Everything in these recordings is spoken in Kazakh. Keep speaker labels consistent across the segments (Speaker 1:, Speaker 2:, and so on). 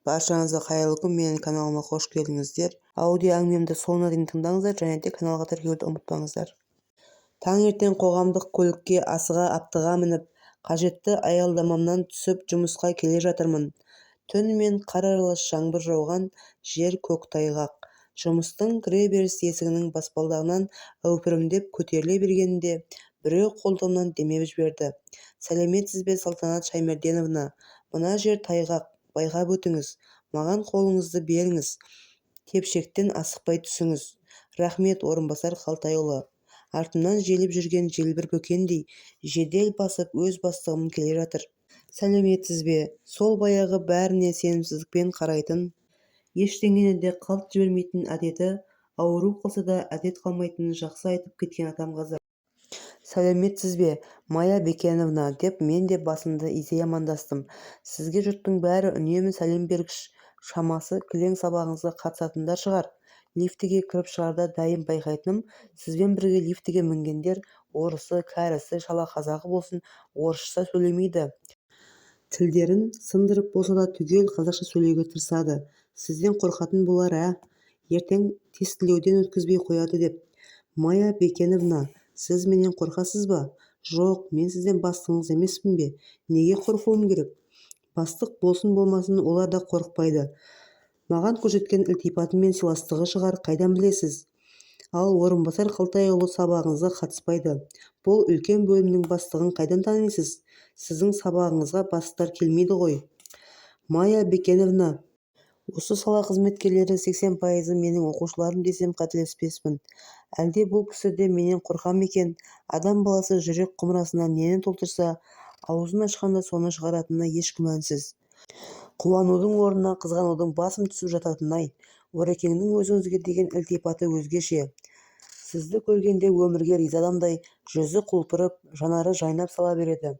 Speaker 1: Баршаңызға қайырлы күн, менің каналыма қош келдіңіздер. Аудио әңгімемді соңына дейін тыңдаңыздар және де каналға тіркелуді ұмытпаңыздар. Таңертең қоғамдық көлікке асыға аптыға мініп, қажетті аялдамамнан түсіп жұмысқа келе жатырмын. Түн мен қар аралас жаңбыр жауған, жер көктайғақ. Жұмыстың кіреберіс есігінің баспалдағынан әупірімдеп көтеріле бергенінде біреу қолтығымнан демеп жіберді. Сәлеметсіз бе, Салтанат Шаймерденовна? Мына жер тайғақ, байқап өтіңіз. Маған қолыңызды беріңіз. Тепшектен асықпай түсіңіз. Рахмет, орынбасар Қалтайұлы. Артымнан желіп жүрген желбір бөкендей жедел басып өз бастығым келе жатыр. Сәлеметсіз бе? Сол баяғы бәріне сенімсіздікпен қарайтын, ештеңені де қалт жібермейтін әдеті, ауру қылса да әдет қалмайтынын жақсы айтып кеткен атам қазақ. Сәлеметсіз бе, Майя Бекеновна, деп мен де басымды изей амандастым. Сізге жұрттың бәрі үнемі сәлем бергіш, шамасы кілең сабағыңызға қатысатындар шығар. Лифтіге кіріп шығарда дайым байқайтыным, сізбен бірге лифтіге мінгендер орысы, кәрісі, шала қазағы болсын, орысша сөйлемейді. Тілдерін сындырып болса да түгел қазақша сөйлеуге тырысады. Сізден қорқатын болар, ертең тестілеуден өткізбей қояды деп. Майя Бекеновна, сіз менен қорқасыз ба? Жоқ, мен сізден бастығыңыз емеспін бе? Неге қорқуым керек? Бастық болсын-болмасын олар да қорықпайды. Маған көрсеткен ілтипаты мен сыйластығы шығар, қайдан білесіз? Ал орынбасар Қалтайұлы сабағыңызға қатыспайды. Бұл үлкен бөлімнің бастығын қайдан танисыз? Сіздің сабағыңызға бастықтар келмейді ғой. Майя Бекеновна, осы сала қызметкерлері 80% менің оқушыларым десем қателеспеспін. Әлде бұл кісі де менен қорқам екен? Адам баласы жүрек құмырасына нені толтырса, аузын ашқанда соны шығаратынына еш күмәнсіз. Қуанудың орнына қызғанудың басым түсіп жататын-ай. Орекеңнің өзіңізге деген ілтипаты өзгеше. Сізді көргенде өмірге риза адамдай жүзі құлпырып, жанары жайнап сала береді.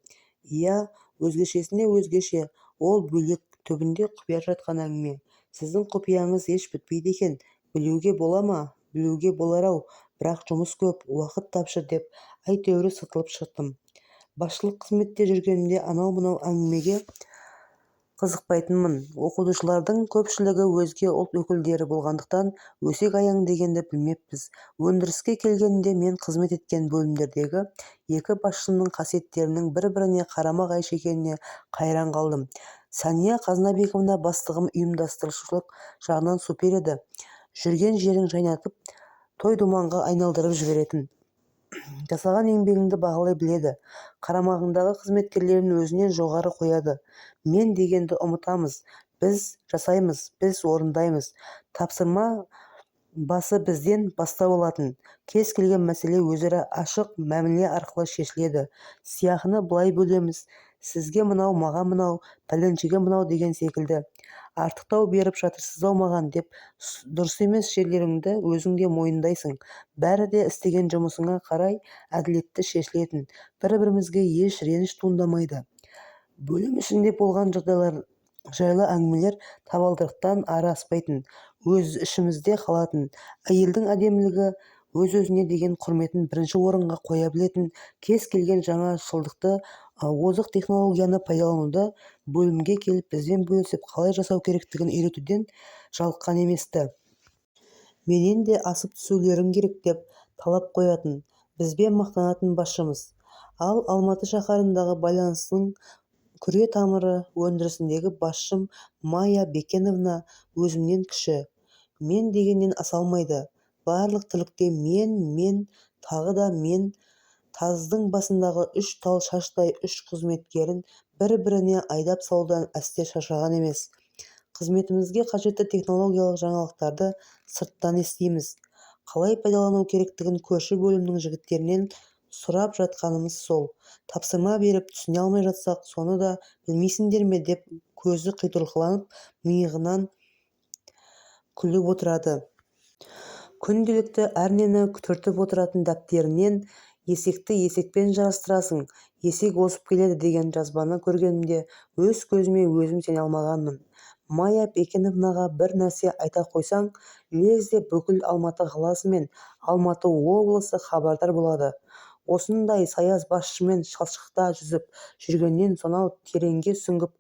Speaker 1: Иә, өзгешесіне өзгеше, ол бөлек, түбінде құпия жатқан әңгіме. Сіздің құпияңыз еш бітпейді екен. Білуге бола ма? Білуге болар-ау, бірақ жұмыс көп, уақыт тапшы деп әйтеуір сытылып шықтым. Басшылық қызметте жүргенімде анау-мынау әңгімеге қызықпайтынмын. Оқытушылардың көпшілігі өзге ұлт өкілдері болғандықтан өсек-аяң дегенді білмеппіз. Өндіріске келгенде мен қызмет еткен бөлімдердегі екі басшының қасиеттерінің бір-біріне қарама-қайшы екеніне қайран қалдым. Сәния Қазнабековна бастығым ұйымдастырушылық жағынан супер еді. Жүрген жерін жайнатып, той-думанға айналдырып жіберетін. Жасаған еңбегіңді бағалай біледі. Қарамағындағы қызметкерлерін өзінен жоғары қояды. Мен дегенді ұмытамыз. Біз жасаймыз, біз орындаймыз. Тапсырма басы бізден бастау алатын. Кез келген мәселе өзара ашық мәміле арқылы шешіледі. Сияқыны былай бөлеміз. Сізге мынау, маған мынау, пәленшеге мынау деген секілді. Артықтау беріп жатырсыз-ау маған деп дұрыс емес жерлеріңді өзің де мойындайсың. Бәрі де істеген жұмысыңа қарай әділетті шешілетін. Бір-бірімізге еш реніш туындамайды. Бөлім ішінде болған жағдайлар жайлы әңгімелер табалдырықтан ары аспайтын, өз ішімізде қалатын. Әйелдің әдемілігі, өз-өзіне деген құрметін бірінші орынға қоя білетін, кез келген жаңашылдықты, озық технологияны пайдалануды бөлімге келіп бізбен бөлісіп қалай жасау керектігін үйретуден жалыққан еместі. Менен де асып түсулерің керек деп талап қоятын, бізбен мақтанатын басшымыз. Ал Алматы шаһарындағы байланыстың күре тамыры өндірісіндегі басшым Майя Бекеновна өзімнен кіші. Мен дегеннен аса алмайды. Барлық тірлікте мен, тағы да мен. Таздың басындағы 3 тал шаштай 3 қызметкерін бір-біріне айдап салудан әсте шаршаған емес. Қызметімізге қажетті технологиялық жаңалықтарды сырттан естиміз. Қалай пайдалану керектігін көрші бөлімнің жігіттерінен сұрап жатқанымыз сол. Тапсырма беріп түсіне алмай жатсақ, соны да білмейсіңдер ме деп көзі қитұрқыланып, миығынан күліп отырады. Күнделікті әрнені түртіп отыратын дәптерінен есекті есекпен жарыстырасың, есек озып келеді деген жазбаны көргенімде өз көзіме өзім сене алмағанмын. Майя Бекеновнаға бір нәрсе айта қойсаң, лезде бүкіл Алматы қаласы мен Алматы облысы хабардар болады. Осындай саяз басшымен шалшықта жүзіп жүргеннен сонау тереңге сүңгіп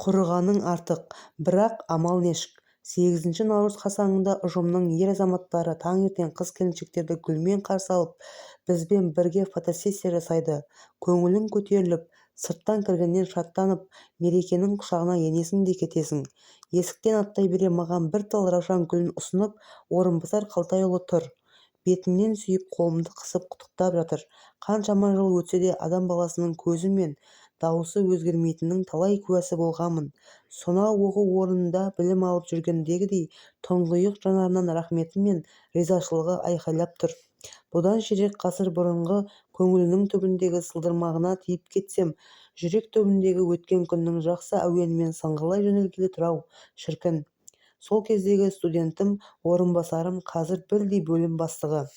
Speaker 1: құрығаның артық, бірақ амал нешік. 8 наурыз қарсаңында ұжымның ер-азаматтары таңертең қыз-келіншектерді гүлмен қарсы алып, бізбен бірге фотосессия жасайды. Көңілің көтеріліп, сырттан кіргеннен шаттанып, мерекенің құшағына енесің де кетесің. Есіктен аттай бере маған бір тал раушан гүлін ұсынып, Орынбасар Қалтайұлы тұр. Бетімнен сүйіп қолымды қысып құттықтап жатыр. Қаншама жыл өтсе де адам баласының көзі мен дауысы өзгермейтінінің талай куәсі болғанмын. Сонау оқу орнында білім алып жүргендегідей тұңғиық жанарынан рахметі мен ризашылығы айқайлап тұр. Бұдан ширек ғасыр бұрынғы көңілінің түбіндегі сылдырмағына тиіп кетсем, жүрек түбіндегі өткен күннің жақсы әуенімен сыңғырлай жөнелгелі тұр-ау, шіркін. Сол кездегі студентім, орынбасарым қазір білдей бөлім бастығы.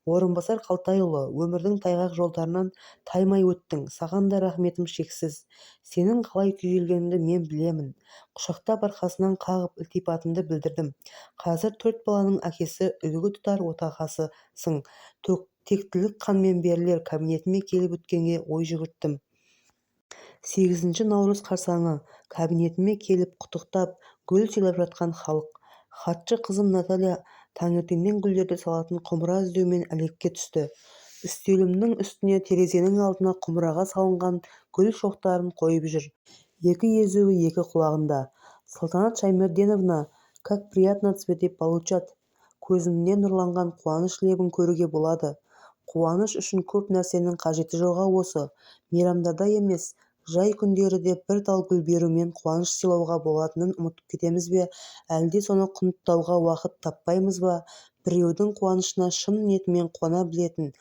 Speaker 1: Орынбасар Қалтайұлы, өмірдің тайғақ жолдарынан таймай өттің, саған да рахметім шексіз. Сенің қалай күйзелгеніңді мен білемін. Құшақтап арқасынан қағып ілтипатымды білдірдім. Қазір 4 баланың әкесі, үлгі тұтар отағасысың. Тектілік қанмен берілер кабинетіме келіп өткенге ой жүгірттім. 8 наурыз қарсаңы кабинетіме келіп құттықтап, гүл сыйлап жатқан халық. Хатшы қызым Наталья таңертеңнен гүлдерді салатын құмыра іздеумен әлекке түсті. Үстелімнің үстіне терезенің алдына құмыраға салынған гүл шоқтарын қойып жүр. Екі езуі екі құлағында. Салтанат Шаймерденовна, как приятно цветы получат. Көзімнен нұрланған қуаныш лебін көруге болады. Қуаныш үшін көп нәрсенің қажеті жоға осы. Мейрамдарда емес, жай күндері де бір тал гүл берумен қуаныш сыйлауға болатынын ұмытып кетеміз бе, әлде соны құнттауға уақыт таппаймыз ба? Біреудің қуанышына шын ниетімен қуана білетін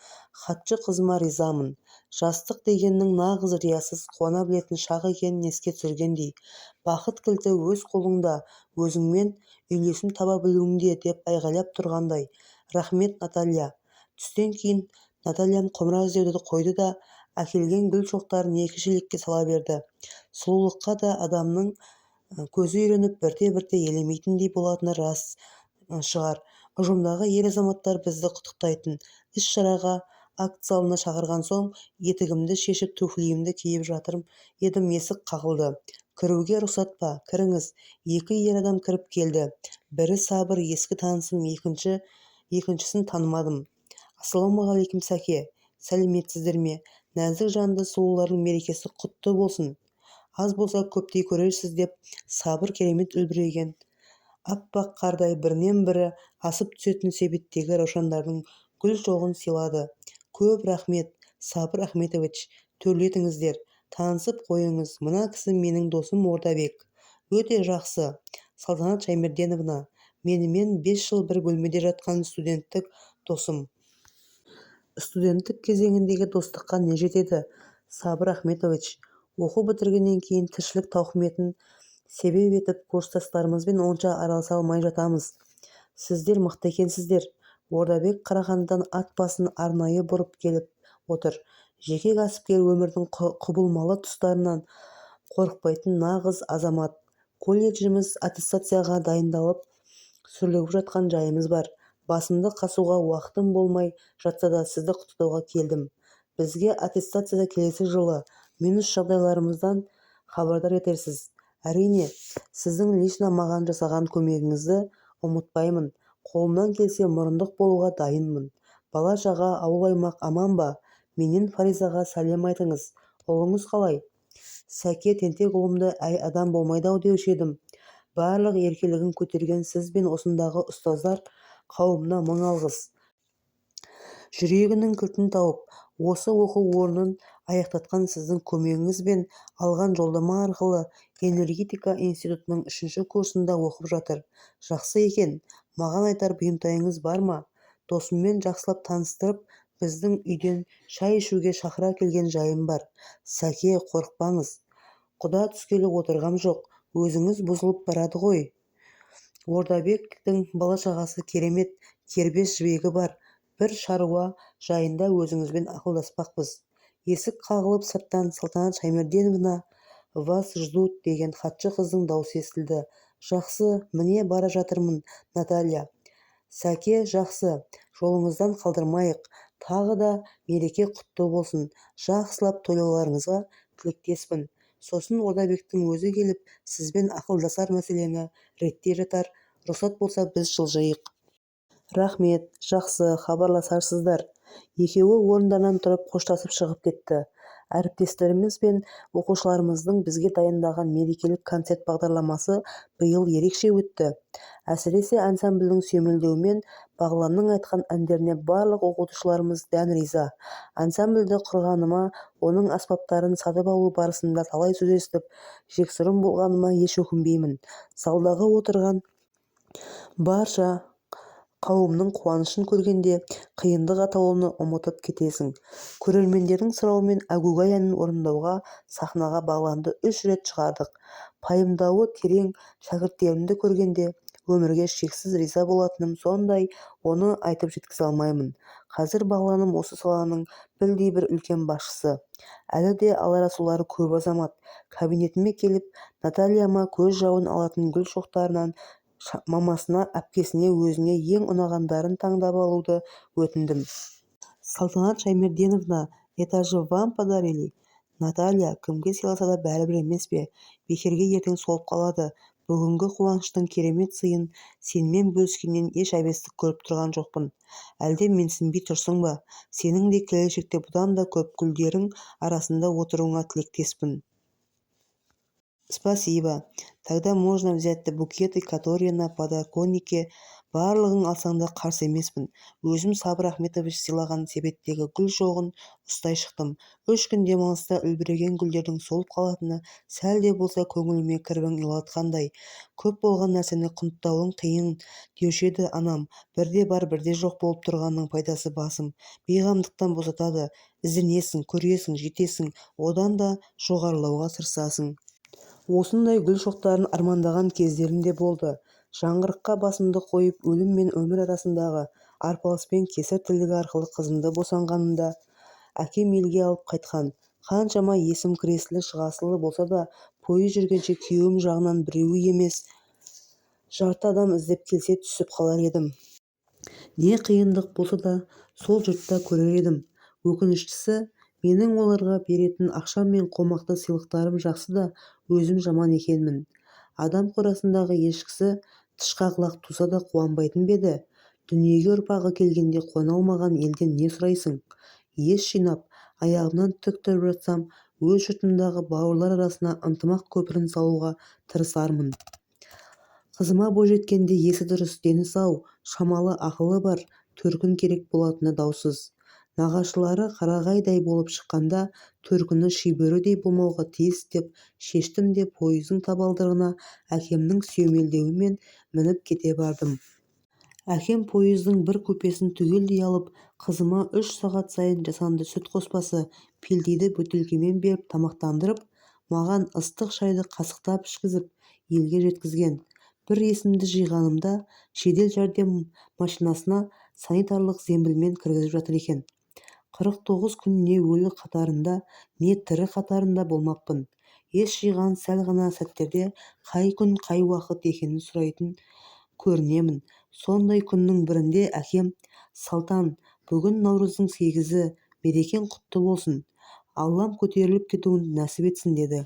Speaker 1: хатшы қызыма ризамын. Жастық дегеннің нағыз риясыз қуана білетін шақ екенін еске түсіргендей. Бақыт кілті өз қолыңда, өзіңмен үйлесім таба білуіңде деп айғайлап тұрғандай. Рахмет, Наталья. Түстен кейін Натальям құмыра іздеуді қойды да, әкелген гүл шоқтарын екі шелекке сала берді. Сұлулыққа да адамның көзі үйреніп бірте-бірте елемейтіндей болатыны рас шығар. Ұжымдағы ер-азаматтар бізді құттықтайтын іс-шараға акт залына шақырған соң, етігімді шешіп туфлиімді киіп жатырым едім, есік қағылды. Кіруге рұқсат па? Кіріңіз. Екі ер адам кіріп келді. Бірі Сабыр, ескі танысым, екіншісін танымадым. Ассалаумағалейкум, Сәке. Сәлеметсіздер ме? Нәзік жанды сұлулардың мерекесі құтты болсын. Аз болса көптей көрерсіз деп Сабыр керемет үлбіреген. Аппақ қардай бірінен бірі асып түсетін себеттегі раушандардың гүл шоғын сыйлады. Көп рахмет, Сабыр Ахметович, төрлетіңіздер. Танысып қойыңыз, мына кісі менің досым Ордабек. Өте жақсы. Салтанат Шаймерденовна, менімен 5 жыл бір бөлмеде жатқан студенттік досым. Студенттік кезеңіндегі достыққа не жетеді, Сабыр Ахметович? Оқу бітіргеннен кейін тіршілік тауқыметін себеп етіп курстастарымызбен онша араласа алмай жатамыз. Сіздер мықты екенсіздер. Ордабек Қарағандыдан ат басын арнайы бұрып келіп отыр. Жеке кәсіпкер, өмірдің құбылмалы тұстарынан қорықпайтын нағыз азамат. Колледжіміз аттестацияға дайындалып сүрлігіп жатқан жайымыз бар. Басымды қасуға уақытым болмай жатса да сізді құттықтауға келдім. Бізге аттестацияда келесі жылы минус жағдайларымыздан хабардар етерсіз. Әрине, сіздің лично маған жасаған көмегіңізді ұмытпаймын. Қолымнан келсе мұрындық болуға дайынмын. Бала-шаға, ауыл-аймақ аман ба? Менен Фаризаға сәлем айтыңыз. Ұлыңыз қалай? Сәке, тентек ұлымды әй адам болмайды-ау деуші едім. Барлық еркелігін көтерген сіз бен осындағы ұстаздар қауымына мың алғыс. Жүрегінің кілтін тауып, осы оқу орнын аяқтатқан сіздің көмегіңіз бен алған жолдама арқылы энергетика институтының 3-ші курсында оқып жатыр. Жақсы екен. Маған айтар бұйымтайыңыз бар ма? Досыммен жақсылап таныстырып, біздің үйден шай ішуге шақыра келген жайым бар. Сәке, қорықпаңыз. Құда түскелі отырғам жоқ. Өзіңіз бұзылып барады ғой. Ордабектің бала-шағасы керемет, кербез жібегі бар. Бір шаруа жайында өзіңізбен ақылдаспақпыз. Есік қағылып сырттан Салтанат Шаймерденовна, вас ждут деген хатшы қыздың даусы естілді. Жақсы, міне бара жатырмын, Наталья. Сәке, жақсы, жолыңыздан қалдырмайық. Тағы да мереке құтты болсын. Жақсылап тойлауларыңызға тілектеспін. сосын Ордабектің өзі келіп сізбен ақылдасар, мәселені реттей жатар. Рұқсат болса біз жылжайық. Рахмет, жақсы, хабарласарсыздар. Екеуі орындарынан тұрып қоштасып шығып кетті. Әріптестеріміз бен оқушыларымыздың бізге дайындаған мерекелік концерт бағдарламасы биыл ерекше өтті. Әсіресе ансамбльдің сүйемелдеуімен Бағланның айтқан әндеріне барлық оқытушыларымыз дән риза. Ансамбльді құрғаныма, оның аспаптарын сатып алу барысында талай сөз естіп, жексұрын болғаныма еш өкінбеймін. Залдағы отырған барша қауымның қуанышын көргенде қиындық атаулыны ұмытып кетесің. Көрермендердің сұрауымен Әгугай әнін орындауға сахнаға Бағланды 3 рет шығардық. Пайымдауы терең шәкірттерімді көргенде өмірге шексіз риза болатыным сондай, оны айтып жеткізе алмаймын. Қазір Бағланым осы саланың білдей бір үлкен басшысы. Әлі де аларасулары көп азамат. Кабинетіме келіп, Натальяма көз жауын алатын гүл шоқтарынан мамасына, әпкесіне, өзіне ең ұнағандарын таңдап алуды өтіндім. Салтанат Шаймерденовна, это же вам подарили. Наталья, кімге сыйласа да бәрібір емес пе? Бекерге ертең солып қалады. Бүгінгі қуаныштың керемет сыйын сенімен бөліскеннен еш әбестік көріп тұрған жоқпын. Әлде менсінбей тұрсың ба? Сенің де келешекте бұдан да көп гүлдерің арасында отыруыңа тілектеспін. Спасибо. Тогда можно взять букеты, которые на подоконнике. Барлығын алсаң да қарсы емеспін. Өзім Сабыр Ахметович сыйлаған себеттегі гүл шоғын ұстай шықтым. 3 күн демалыста үлбіреген гүлдердің солып қалатыны сәл де болса көңіліме кірбің ұялатқандай. Көп болған нәрсені құнттауың қиын деуші еді анам. Бірде бар, бірде жоқ болып тұрғанның пайдасы басым. Бейғамдықтан босатады. Ізденесің, көресің, жетесің, одан да жоғарылауға тырысасың. Осындай гүл шоқтарын армандаған кездерім де болды. Жаңғырыққа басымды қойып, өлім мен өмір арасындағы арпалыспен кесір тірлігі арқылы қызымды босанғанымда әкем елге алып қайтқан. Қаншама есім кіресілі шығасылы болса да, пойыз жүргенше күйеуім жағынан біреуі емес, жарты адам іздеп келсе түсіп қалар едім. Не қиындық болса да, сол жұртта көрер едім. Өкініштісі, менің оларға беретін ақшам мен қомақты сыйлықтарым жақсы да, өзім жаман екенмін. Адам қорасындағы ешкісі тышқақ лақ туса да қуанбайтын беді. Дүниеге ұрпағы келгенде қуана алмаған елден не сұрайсың? Ес жинап, аяғымнан тік тұрып жатсам, өз жұртымдағы бауырлар арасына ынтымақ көпірін салуға тырысармын. Қызыма бойжеткенде есі дұрыс, дені сау, шамалы ақылы бар, төркін керек болатыны даусыз. Нағашылары қарағайдай болып шыққанда төркіні шибөрідей болмауға тиіс деп шештім де пойыздың табалдырығына әкемнің сүйемелдеуімен мініп кете бардым. Әкем пойыздың бір купесін түгелдей алып, қызыма 3 сағат сайын жасанды сүт қоспасы, пилтиді бөтелкемен беріп тамақтандырып, маған ыстық шайды қасықтап ішкізіп, елге жеткізген. Бір есімді жиғанымда жедел жәрдем машинасына санитарлық зембілмен кіргізіп жатыр екен. 49 күн не өлі қатарында, не тірі қатарында болмаппын. Ес жиған сәл ғана сәттерде қай күн, қай уақыт екенін сұрайтын көрінемін. Сондай күннің бірінде әкем, Салтан, бүгін Наурыздың 8-і, мерекең құтты болсын. Аллам көтеріліп кетуін нәсіп етсін деді.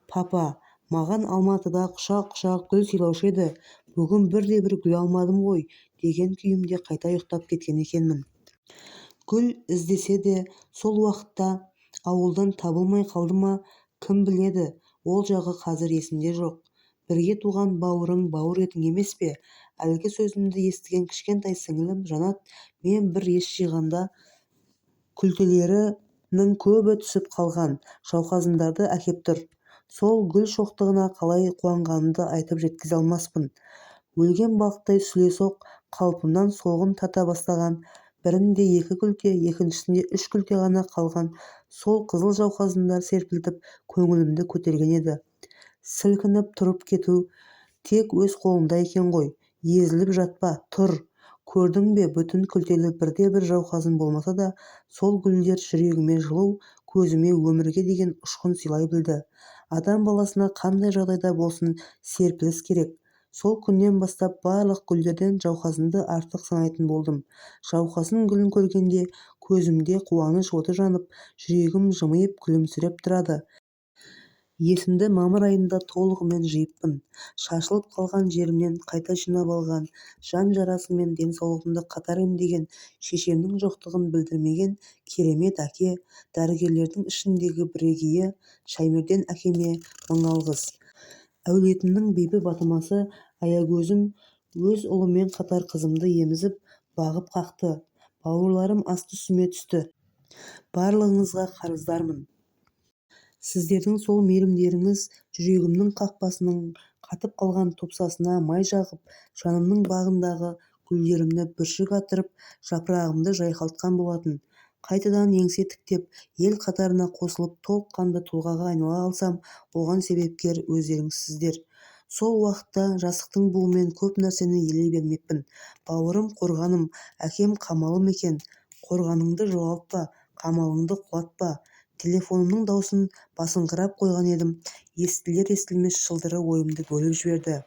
Speaker 1: Папа, маған Алматыда құшақ-құшақ гүл сыйлаушы еді. Бүгін бірде-бір гүл алмадым ғой, деген күйімде қайта ұйықтап кеткен екенмін. Гүл іздесе де сол уақытта ауылдан табылмай қалды ма, кім біледі, ол жағы қазір есімде жоқ. Бірге туған бауырың бауыр етің емес пе? Әлгі сөзімді естіген кішкентай сіңілім Жанат, мен бір ес жиғанда күлтелерінің көбі түсіп қалған жауқазындарды әкеп тұр. Сол гүл шоқтығына қалай қуанғанымды айтып жеткізе алмаспын. Өлген балықтай сүлесоқ қалпымнан солғын тарта бастаған, бірінде 2 күлте, екіншісінде 3 күлте ғана қалған сол қызыл жауқазындар серпілтіп көңілімді көтерген еді. Сілкініп тұрып кету тек өз қолыңда екен ғой. Езіліп жатпа, тұр. Көрдің бе, бүтін күлтелі бірде-бір жауқазын болмаса да, сол гүлдер жүрегіме жылу, көзіме өмірге деген ұшқын сыйлай білді. Адам баласына қандай жағдайда болсын серпіліс керек. Сол күннен бастап барлық гүлдерден жауқазынды артық санайтын болдым. Жауқазын гүлін көргенде көзімде қуаныш оты жанып, жүрегім жымиып күлімсіреп тұрады. Есімді мамыр айында толығымен жиыппын. Шашылып қалған жерімнен қайта жинап алған, жан жарасы мен денсаулығымды қатар емдеген, шешемнің жоқтығын білдірмеген керемет әке, дәрігерлердің ішіндегі бірегейі, Шаймерден әкеме мың алғыс. Әулетімнің бейпі батымасы Аягөзім өз ұлымен қатар қызымды емізіп, бағып қақты. Бауырларым асты-үстіме түсті. Барлығыңызға қарыздармын. Сіздердің сол мейірімдеріңіз жүрегімнің қақпасының қатып қалған топсасына май жағып, жанымның бағындағы гүлдерімді бүршік атырып, жапырағымды жайқалтқан болатын. Қайтадан еңсе тіктеп, ел қатарына қосылып толыққанды тұлғаға айнала алсам, оған себепкер өздеріңізсіздер. Сол уақытта жастықтың буымен көп нәрсені елей бермеппін. Бауырым, қорғаным, әкем қамалым екен. Қорғаныңды жоғалтпа, қамалыңды құлатпа. Телефонымның даусын басыңқырап қойған едім. Естілер-естілмес шылдыры ойымды бөліп жіберді.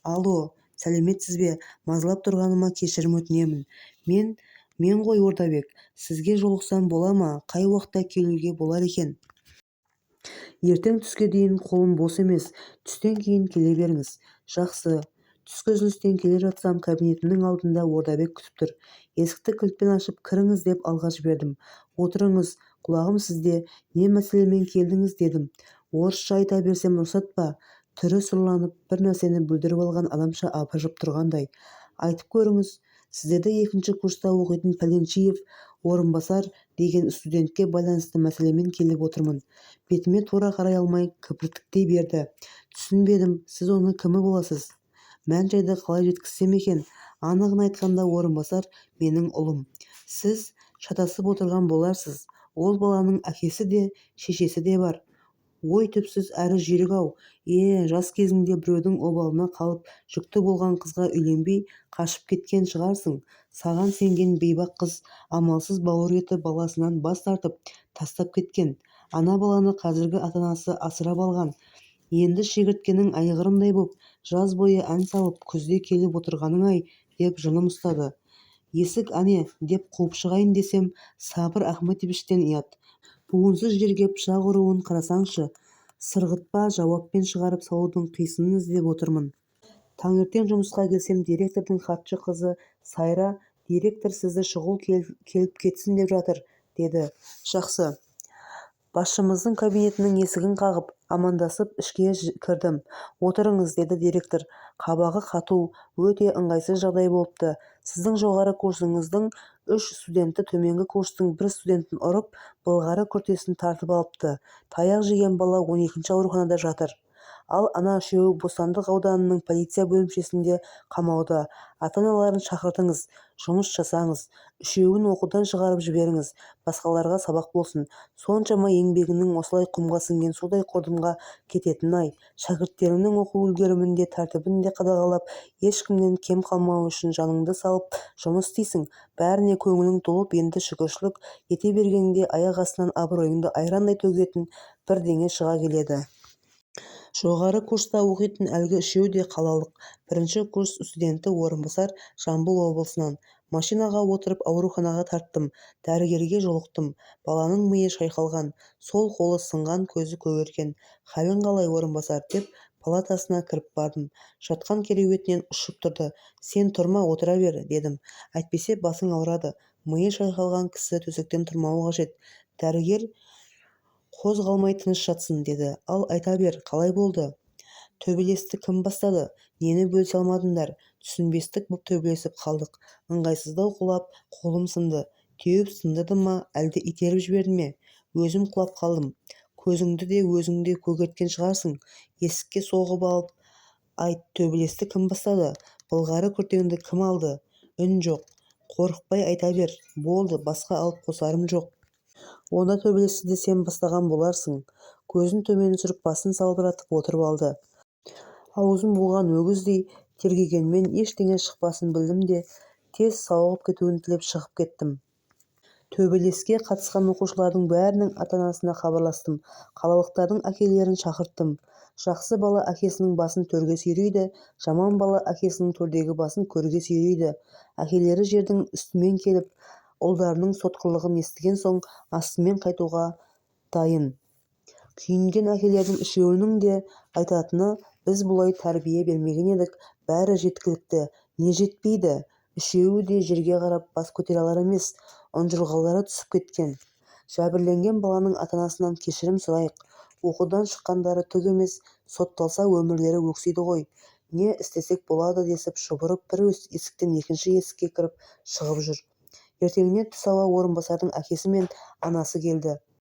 Speaker 1: Алло, сәлеметсіз бе? Мазалап тұрғаныма кешірім өтінемін. Мен ғой Ордабек. Сізге жолықсам бола ма? Қай уақытта келуге болар екен? Ертең түске дейін қолым бос емес. Түстен кейін келе беріңіз. Жақсы. Түскі үзілістен келе жатсам, кабинетімнің алдында Ордабек күтіп тұр. Есікті кілтпен ашып, кіріңіз деп алға жібердім. Отырыңыз, құлағым сізде. Не мәселемен келдіңіз дедім. Орысша айта берсем рұқсат па? Түрі сұрланып, бір нәрсені бүлдіріп алған адамша абыржып тұрғандай. Айтып көріңіз. Сіздерді 2-ші курста оқитын Пәленшиев Орынбасар деген студентке байланысты мәселемен келіп отырмын. Бетіме тура қарай алмай кібіртіктей берді. Түсінбедім, сіз оның кімі боласыз? Мән-жайды қалай жеткізсем екен? Анығын айтқанда Орынбасар менің ұлым. Сіз шатасып отырған боларсыз. Ол баланың әкесі де, шешесі де бар. Ой, түпсіз әрі жүйрік-ау. Жас кезіңде біреудің обалына қалып, жүкті болған қызға үйленбей қашып кеткен шығарсың. Саған сенген бейбақ қыз амалсыз бауыр еті баласынан бас тартып, тастап кеткен. Ана баланы қазіргі ата-анасы асырап алған. Енді шегірткенің айғырындай боп, жаз бойы ән салып, күзде келіп отырғаның-ай, деп жыным ұстады. Есік әне, деп қуып шығайын десем, Сабыр Ахметовичтен ұят. Буынсыз жерге пышақ ұруын қарасаңшы. Сырғытпа жауаппен шығарып салудың қисынын іздеп отырмын. Таңертең жұмысқа келсем, директордың хатшы қызы Сайра, директор сізді шұғыл келіп кетсін деп жатыр, деді. Жақсы. Басшымыздың кабинетінің есігін қағып, амандасып ішке кірдім. Отырыңыз, деді директор. Қабағы қату, өте ыңғайсыз жағдай болыпты. Сіздің жоғары курсыңыздың 3 студенті төменгі курстың 1 студентін ұрып, былғары күртесін тартып алыпты. Таяқ жеген бала 12-ші ауруханада жатыр. Ал ана үшеуі Бостандық ауданының полиция бөлімшесінде қамауда. Ата-аналарын шақыртыңыз, жұмыс жасаңыз. Үшеуін оқудан шығарып жіберіңіз, басқаларға сабақ болсын. Соншама еңбегінің осылай құмға сіңген судай құрдымға кететін-ай. Шәкірттерімнің оқу үлгерімін де тәртібін де қадағалап, ешкімнен кем қалмау үшін жаныңды салып жұмыс істейсің. Бәріне көңілің толып, енді шүкіршілік ете бергенде аяқ астынан абыройыңды айрандай төгетін бірдеңе шыға келеді. Жоғары курста оқитын әлгі үшеуі де қалалық. 1-ші курс студенті Орынбасар, Жамбыл облысынан. Машинаға отырып ауруханаға тарттым. Дәрігерге жолықтым. Баланың миы шайқалған, сол қолы сынған, көзі көгерген. Халің қалай, Орынбасар, деп палатасына кіріп бардым. Жатқан кереуетінен ұшып тұрды. Сен тұрма, отыра бер, дедім. Әйтпесе басың ауырады. Миы шайқалған кісі төсектен тұрмауы қажет. Дәрігер қозғалмай тыныш жатсын, деді. Ал айта бер, қалай болды? Төбелесті кім бастады? Нені бөлісе алмадыңдар? Түсінбестік боп төбелесіп қалдық. Ыңғайсыздау құлап, қолым сынды. Теуіп сындырды ма, әлде итеріп жіберді ме? Өзім құлап қалдым. Көзіңді де өзіңде көгерткен шығарсың. Есікке соғып алып, айт, төбелесті кім бастады? Былғары күртеңді кім алды? Үн жоқ. Қорықпай айта бер. Болды, басқа алып қосарым жоқ. Онда төбелесті де сен бастаған боларсың. Көзін төмен түсіріп, басын салбыратып отырып алды. Аузын буған өгіздей тергегенмен ештеңе шықпасын білдім де, тез сауығып кетуін тілеп шығып кеттім. Төбелеске қатысқан оқушылардың бәрінің ата-анасына хабарластым. Қалалықтардың әкелерін шақырттым. Жақсы бала әкесінің басын төрге сүйрейді, жаман бала әкесінің төрдегі басын көрге сүйрейді. Әкелері жердің үстімен келіп, ұлдарының сотқырлығын естіген соң астымен қайтуға дайын. Күйінген әкелердің үшеуінің де айтатыны: біз бұлай тәрбие бермеген едік, бәрі жеткілікті. Не жетпейді? Үшеуі де жерге қарап бас көтере алар емес, ұнжырғалары түсіп кеткен. Жәбірленген баланың ата-анасынан кешірім сұрайық. Оқудан шыққандары түк емес, сотталса өмірлері өксиді ғой. Не істесек болады десіп шұбырып бір есіктен екінші есікке кіріп шығып жүр. Ертеңіне түс ауа орынбасардың әкесі мен анасы келді.